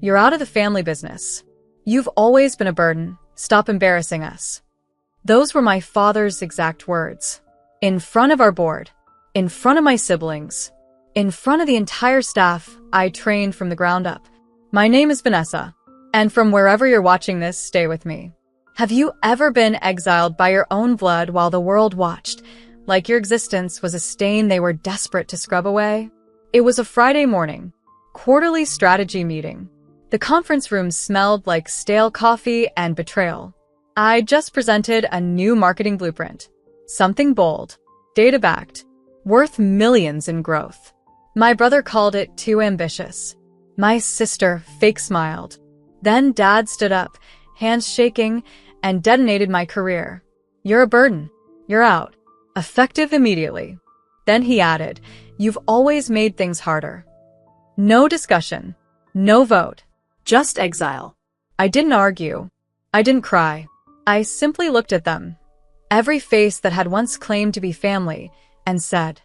You're out of the family business. You've always been a burden. Stop embarrassing us. Those were my father's exact words. In front of our board, in front of my siblings, in front of the entire staff I trained from the ground up. My name is Vanessa, and from wherever you're watching this, stay with me. Have you ever been exiled by your own blood while the world watched, like your existence was a stain they were desperate to scrub away? It was a Friday morning, quarterly strategy meeting. The conference room smelled like stale coffee and betrayal. I just presented a new marketing blueprint. Something bold, data-backed, worth millions in growth. My brother called it too ambitious. My sister fake smiled. Then Dad stood up, hands shaking, and detonated my career. You're a burden. You're out. Effective immediately. Then he added, you've always made things harder. No discussion. No vote. Just exile. I didn't argue. I didn't cry. I simply looked at them, every face that had once claimed to be family, and said,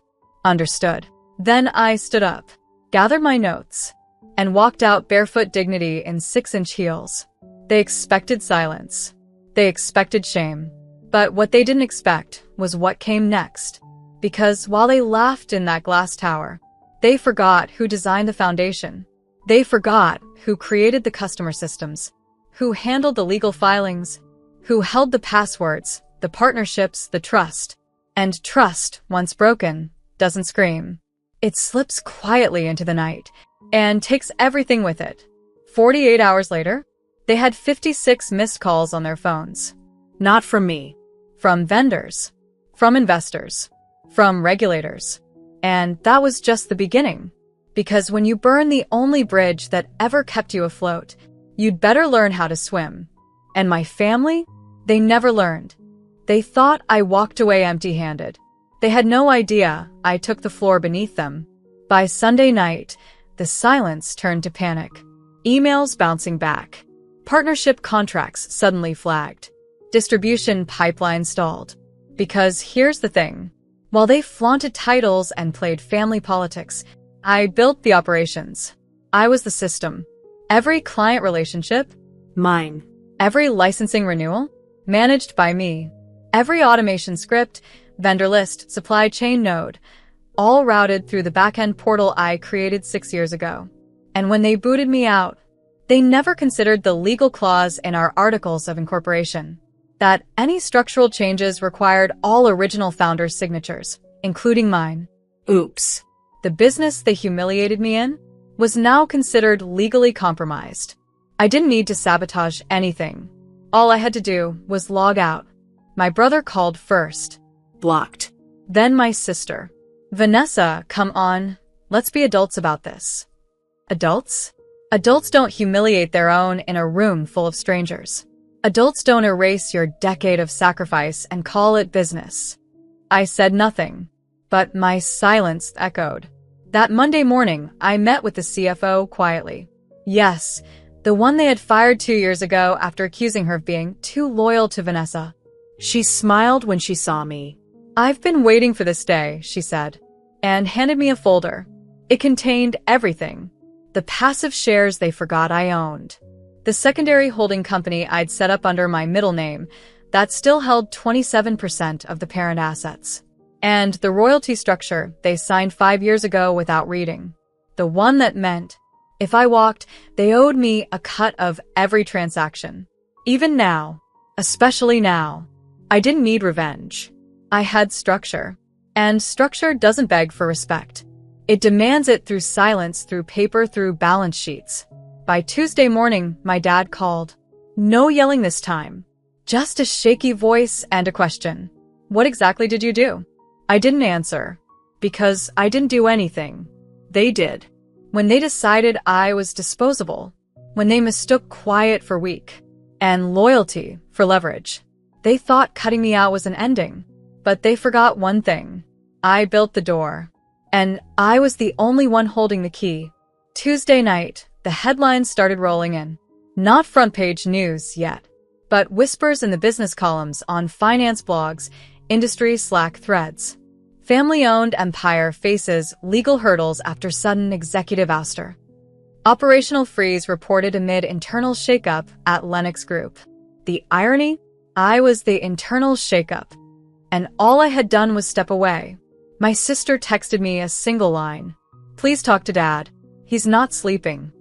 understood. Then I stood up, gathered my notes, and walked out barefoot dignity in 6-inch heels. They expected silence. They expected shame. But what they didn't expect was what came next. Because while they laughed in that glass tower, they forgot who designed the foundation. They forgot who created the customer systems, who handled the legal filings, who held the passwords, the partnerships, the trust. And trust, once broken, doesn't scream. It slips quietly into the night and takes everything with it. 48 hours later, they had 56 missed calls on their phones. Not from me. From vendors. From investors. From regulators. And that was just the beginning. Because when you burn the only bridge that ever kept you afloat, you'd better learn how to swim. And my family? They never learned. They thought I walked away empty-handed. They had no idea I took the floor beneath them. By Sunday night, the silence turned to panic. Emails bouncing back. Partnership contracts suddenly flagged. Distribution pipeline stalled. Because here's the thing. While they flaunted titles and played family politics, I built the operations. I was the system. Every client relationship, mine. Every licensing renewal, managed by me. Every automation script, vendor list, supply chain node, all routed through the back-end portal I created 6 years ago. And when they booted me out, they never considered the legal clause in our articles of incorporation, that any structural changes required all original founders' signatures, including mine. Oops. The business they humiliated me in was now considered legally compromised. I didn't need to sabotage anything. All I had to do was log out. My brother called first. Blocked. Then my sister. Vanessa, come on. Let's be adults about this. Adults? Adults don't humiliate their own in a room full of strangers. Adults don't erase your decade of sacrifice and call it business. I said nothing, but my silence echoed. That Monday morning, I met with the CFO quietly. Yes, the one they had fired 2 years ago after accusing her of being too loyal to Vanessa. She smiled when she saw me. I've been waiting for this day, she said, and handed me a folder. It contained everything. The passive shares they forgot I owned. The secondary holding company I'd set up under my middle name that still held 27% of the parent assets. And the royalty structure they signed 5 years ago without reading. The one that meant, if I walked, they owed me a cut of every transaction. Even now, especially now, I didn't need revenge. I had structure. And structure doesn't beg for respect. It demands it through silence, through paper, through balance sheets. By Tuesday morning, my dad called. No yelling this time. Just a shaky voice and a question. What exactly did you do? I didn't answer. Because I didn't do anything. They did. When they decided I was disposable. When they mistook quiet for weak. And loyalty for leverage. They thought cutting me out was an ending. But they forgot one thing. I built the door. And I was the only one holding the key. Tuesday night, the headlines started rolling in. Not front-page news yet, but whispers in the business columns on finance blogs, industry Slack threads. Family-owned empire faces legal hurdles after sudden executive ouster. Operational freeze reported amid internal shakeup at Lennox Group. The irony? I was the internal shakeup, and all I had done was step away. My sister texted me a single line. "Please talk to Dad. He's not sleeping."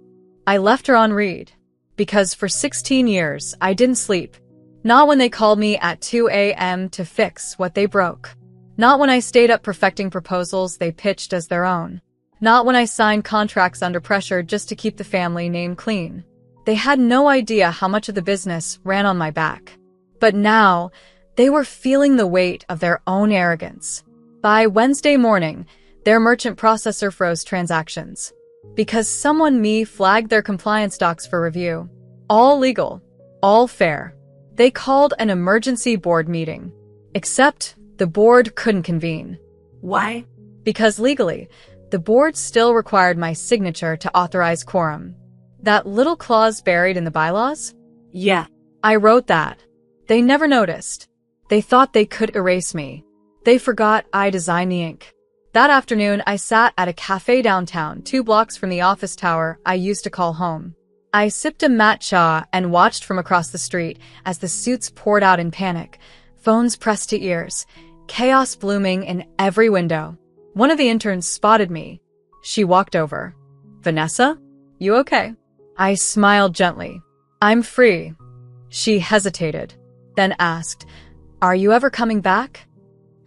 I left her on read, because for 16 years I didn't sleep. Not when they called me at 2 a.m. to fix what they broke. Not when I stayed up perfecting proposals they pitched as their own. Not when I signed contracts under pressure just to keep the family name clean. They had no idea how much of the business ran on my back. But now, they were feeling the weight of their own arrogance. By Wednesday morning, their merchant processor froze transactions. Because someone flagged their compliance docs for review. All legal. All fair. They called an emergency board meeting. Except, the board couldn't convene. Why? Because legally, the board still required my signature to authorize quorum. That little clause buried in the bylaws? Yeah. I wrote that. They never noticed. They thought they could erase me. They forgot I designed the ink. That afternoon, I sat at a cafe downtown, 2 blocks from the office tower I used to call home. I sipped a matcha and watched from across the street as the suits poured out in panic, phones pressed to ears, chaos blooming in every window. One of the interns spotted me. She walked over. "Vanessa? You okay?" I smiled gently. "I'm free." She hesitated, then asked, "Are you ever coming back?"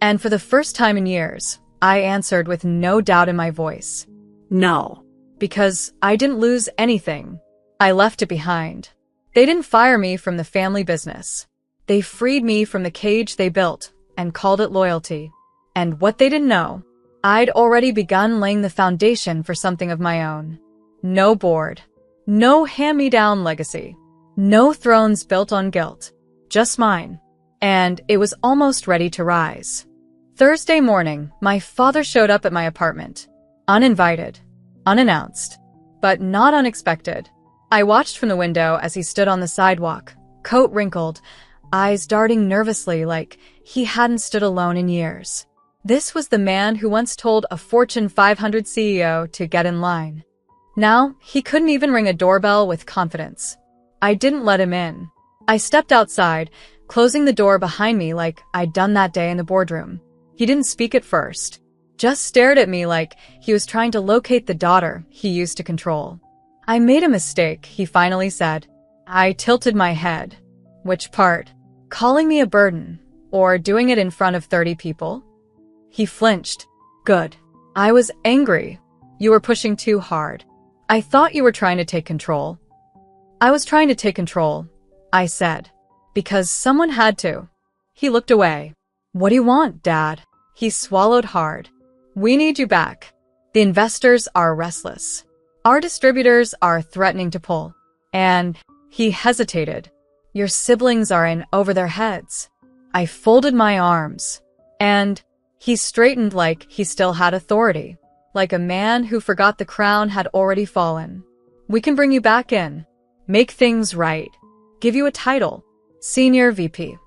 And for the first time in years, I answered with no doubt in my voice. No. Because I didn't lose anything. I left it behind. They didn't fire me from the family business. They freed me from the cage they built and called it loyalty. And what they didn't know, I'd already begun laying the foundation for something of my own. No board. No hand-me-down legacy. No thrones built on guilt. Just mine. And it was almost ready to rise. Thursday morning, my father showed up at my apartment. Uninvited. Unannounced. But not unexpected. I watched from the window as he stood on the sidewalk, coat wrinkled, eyes darting nervously like he hadn't stood alone in years. This was the man who once told a Fortune 500 CEO to get in line. Now, he couldn't even ring a doorbell with confidence. I didn't let him in. I stepped outside, closing the door behind me like I'd done that day in the boardroom. He didn't speak at first, just stared at me like he was trying to locate the daughter he used to control. "I made a mistake," he finally said. I tilted my head. Which part? Calling me a burden, or doing it in front of 30 people? He flinched. "Good." I was angry. "You were pushing too hard. I thought you were trying to take control." "I was trying to take control," I said. "Because someone had to." He looked away. "What do you want, Dad?" He swallowed hard. "We need you back. The investors are restless. Our distributors are threatening to pull. And," he hesitated, "your siblings are in over their heads." I folded my arms. And he straightened like he still had authority, like a man who forgot the crown had already fallen. "We can bring you back in. Make things right. Give you a title. Senior VP.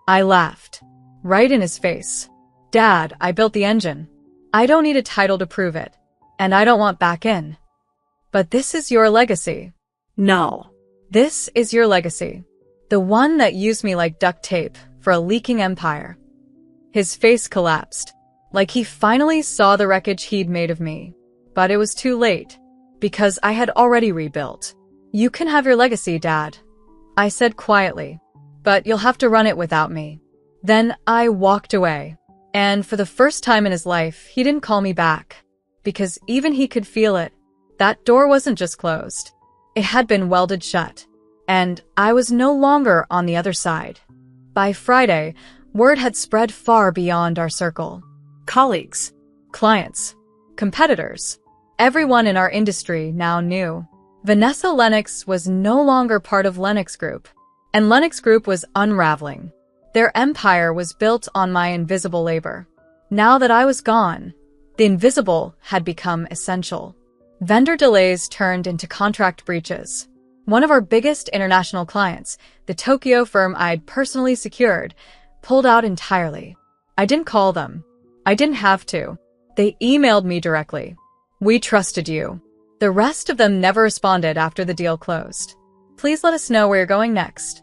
I laughed. Right in his face. "Dad, I built the engine. I don't need a title to prove it. And I don't want back in." "But this is your legacy." No. "This is your legacy. The one that used me like duct tape for a leaking empire." His face collapsed, like he finally saw the wreckage he'd made of me. But it was too late, because I had already rebuilt. "You can have your legacy, Dad," I said quietly, "but you'll have to run it without me." Then I walked away. And for the first time in his life, he didn't call me back. Because even he could feel it. That door wasn't just closed. It had been welded shut. And I was no longer on the other side. By Friday, word had spread far beyond our circle. Colleagues. Clients. Competitors. Everyone in our industry now knew. Vanessa Lennox was no longer part of Lennox Group. And Lennox Group was unraveling. Their empire was built on my invisible labor. Now that I was gone, the invisible had become essential. Vendor delays turned into contract breaches. One of our biggest international clients, the Tokyo firm I'd personally secured, pulled out entirely. I didn't call them. I didn't have to. They emailed me directly. "We trusted you." The rest of them never responded after the deal closed. Please let us know where you're going next.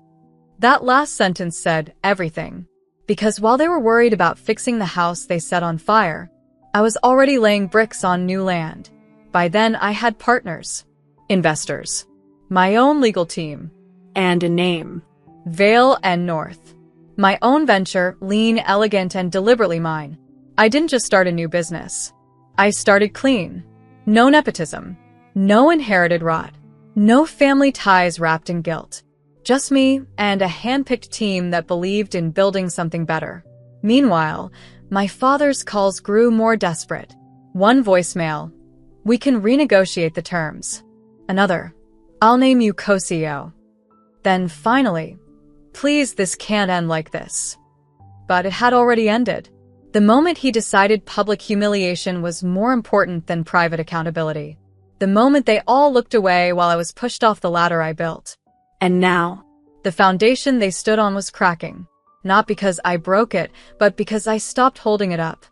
That last sentence said everything. Because while they were worried about fixing the house they set on fire, I was already laying bricks on new land. By then, I had partners, investors, my own legal team, And a name. Vale and North. My own venture, lean, elegant, and deliberately mine. I didn't just start a new business. I started clean. No nepotism. No inherited rot. No family ties wrapped in guilt. Just me and a hand-picked team that believed in building something better. Meanwhile, my father's calls grew more desperate. One voicemail. We can renegotiate the terms. Another. I'll name you co-CEO. Then finally, please, this can't end like this. But it had already ended. The moment he decided public humiliation was more important than private accountability. The moment they all looked away while I was pushed off the ladder I built. And now, The foundation they stood on was cracking. Not because I broke it, but because I stopped holding it up.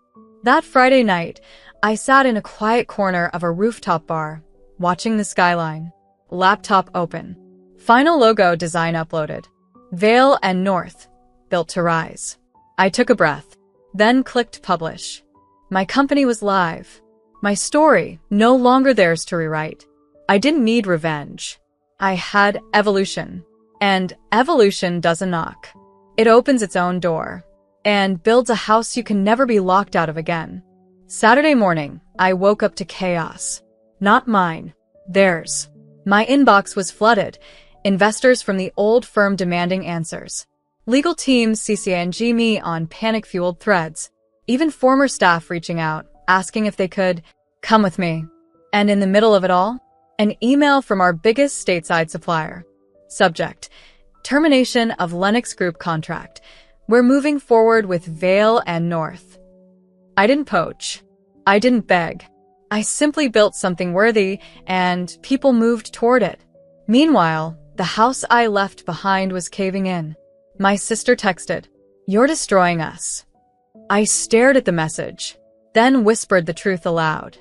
That Friday night, I sat in a quiet corner of a rooftop bar, watching the skyline. Laptop open. Final logo design uploaded. Vale and North, built to rise. I took a breath, then clicked publish. My company was live. My story, no longer theirs to rewrite. I didn't need revenge. I had evolution. And evolution doesn't knock. It opens its own door and builds a house you can never be locked out of again. Saturday morning, I woke up to chaos. Not mine, theirs. My inbox was flooded. Investors from the old firm demanding answers. Legal teams CCing me on panic-fueled threads. Even former staff reaching out, asking if they could come with me. And in the middle of it all, an email from our biggest stateside supplier. Subject: termination of Lennox Group contract. We're moving forward with Vale and North. I didn't poach. I didn't beg. I simply built something worthy, and people moved toward it. Meanwhile, the house I left behind was caving in. My sister texted, "You're destroying us." I stared at the message, then whispered the truth aloud.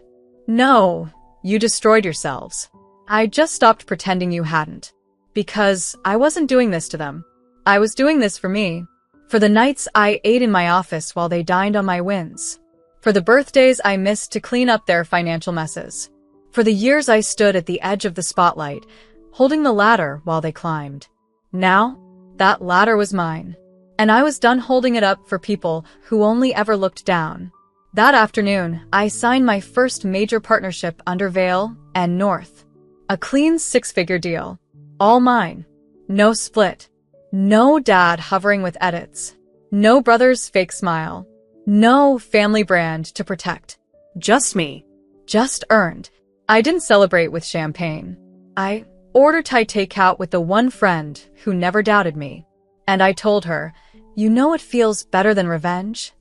"No, you destroyed yourselves. I just stopped pretending you hadn't. Because I wasn't doing this to them. I was doing this for me. For the nights I ate in my office while they dined on my wins. For the birthdays I missed to clean up their financial messes. For the years I stood at the edge of the spotlight, holding the ladder while they climbed. Now, that ladder was mine. And I was done holding it up for people who only ever looked down. That afternoon, I signed my first major partnership under Vale and North. A clean six-figure deal. All mine. No split. No dad hovering with edits. No brother's fake smile. No family brand to protect. just me. Just earned. I didn't celebrate with champagne. I ordered Thai takeout with the one friend who never doubted me. And I told her, "You know what feels better than revenge?"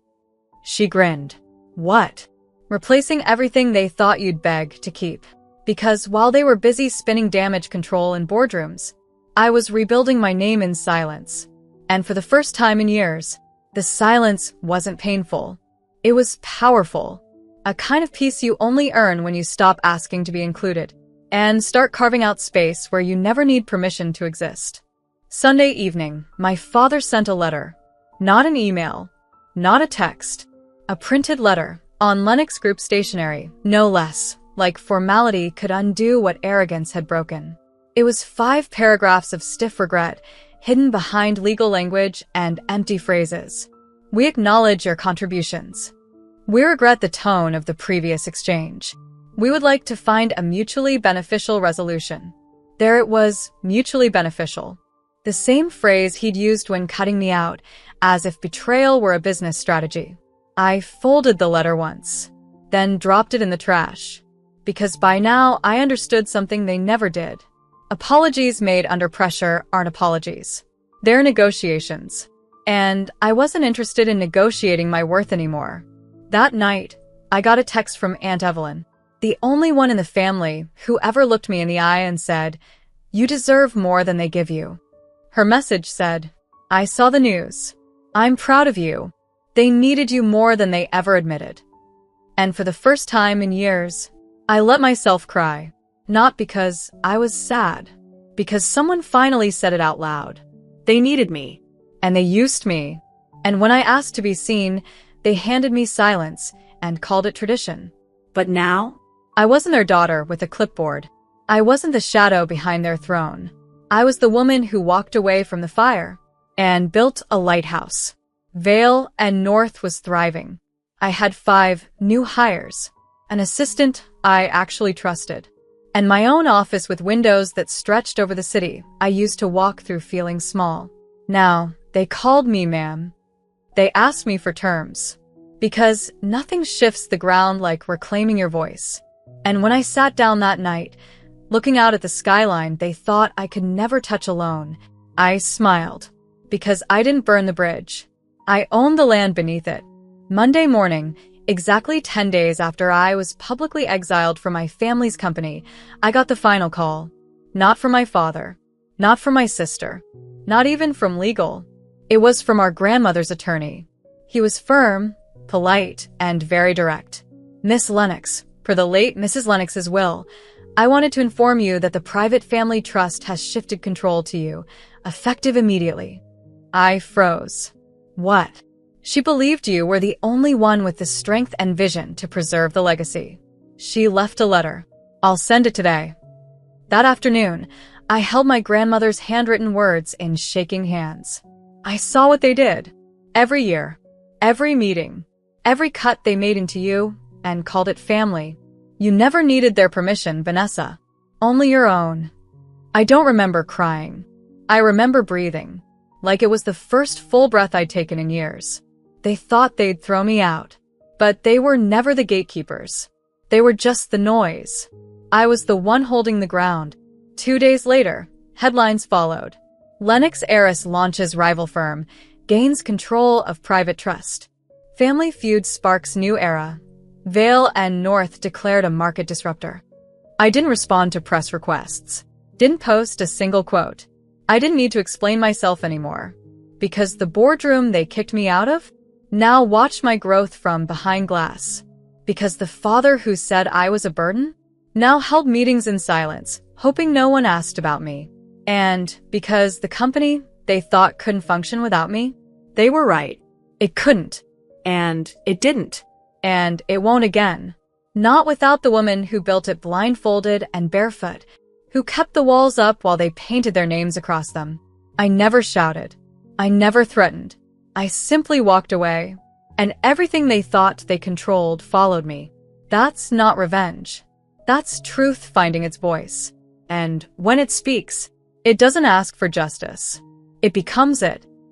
She grinned. "What?" "Replacing everything they thought you'd beg to keep. Because while they were busy spinning damage control in boardrooms, I was rebuilding my name in silence. And for the first time in years, the silence wasn't painful. It was powerful. A kind of peace you only earn when you stop asking to be included and start carving out space where you never need permission to exist." Sunday evening, my father sent a letter. Not an email. Not a text. A printed letter, on Lennox Group stationery, no less. Like formality could undo what arrogance had broken. It was 5 paragraphs of stiff regret, hidden behind legal language and empty phrases. "We acknowledge your contributions. We regret the tone of the previous exchange. We would like to find a mutually beneficial resolution." There it was, mutually beneficial. The same phrase he'd used when cutting me out, as if betrayal were a business strategy. I folded the letter once, then dropped it in the trash. Because by now, I understood something they never did. Apologies made under pressure aren't apologies. They're negotiations. And I wasn't interested in negotiating my worth anymore. That night, I got a text from Aunt Evelyn, the only one in the family who ever looked me in the eye and said, "You deserve more than they give you." Her message said, "I saw the news. I'm proud of you. They needed you more than they ever admitted." And for the first time in years, I let myself cry. Not because I was sad, because someone finally said it out loud. They needed me. And they used me. And when I asked to be seen, they handed me silence and called it tradition. But now? I wasn't their daughter with a clipboard. I wasn't the shadow behind their throne. I was the woman who walked away from the fire and built a lighthouse. Vale and North was thriving. I had 5 new hires, an assistant I actually trusted, and my own office with windows that stretched over the city I used to walk through feeling small. Now, they called me ma'am. They asked me for terms, because nothing shifts the ground like reclaiming your voice. And when I sat down that night, looking out at the skyline they thought I could never touch alone, I smiled, because I didn't burn the bridge. I owned the land beneath it. Monday morning, exactly 10 days after I was publicly exiled from my family's company, I got the final call. Not from my father, not from my sister, not even from legal. It was from our grandmother's attorney. He was firm, polite, and very direct. Miss Lennox, per the late Mrs. Lennox's will, I wanted to inform you that the private family trust has shifted control to you, effective immediately. I froze. What? She believed you were the only one with the strength and vision to preserve the legacy. She left a letter. I'll send it today. That afternoon, I held my grandmother's handwritten words in shaking hands. I saw what they did. Every year, every meeting, every cut they made into you, and called it family. You never needed their permission, Vanessa. Only your own. I don't remember crying. I remember breathing, like it was the first full breath I'd taken in years. They thought they'd throw me out, but they were never the gatekeepers. They were just the noise. I was the one holding the ground. 2 days later, headlines followed. Lennox heiress launches rival firm, gains control of private trust. Family feud sparks new era. Vale and North declared a market disruptor. I didn't respond to press requests. Didn't post a single quote. I didn't need to explain myself anymore. Because the boardroom they kicked me out of now watched my growth from behind glass. Because the father who said I was a burden now held meetings in silence, hoping no one asked about me. And because the company they thought couldn't function without me, They were right. it couldn't. And it didn't. And it won't again. Not without the woman who built it blindfolded and barefoot, who kept the walls up while they painted their names across them. I never shouted. I never threatened. I simply walked away, and everything they thought they controlled followed me. That's not revenge. That's truth finding its voice. And when it speaks, it doesn't ask for justice. It becomes it.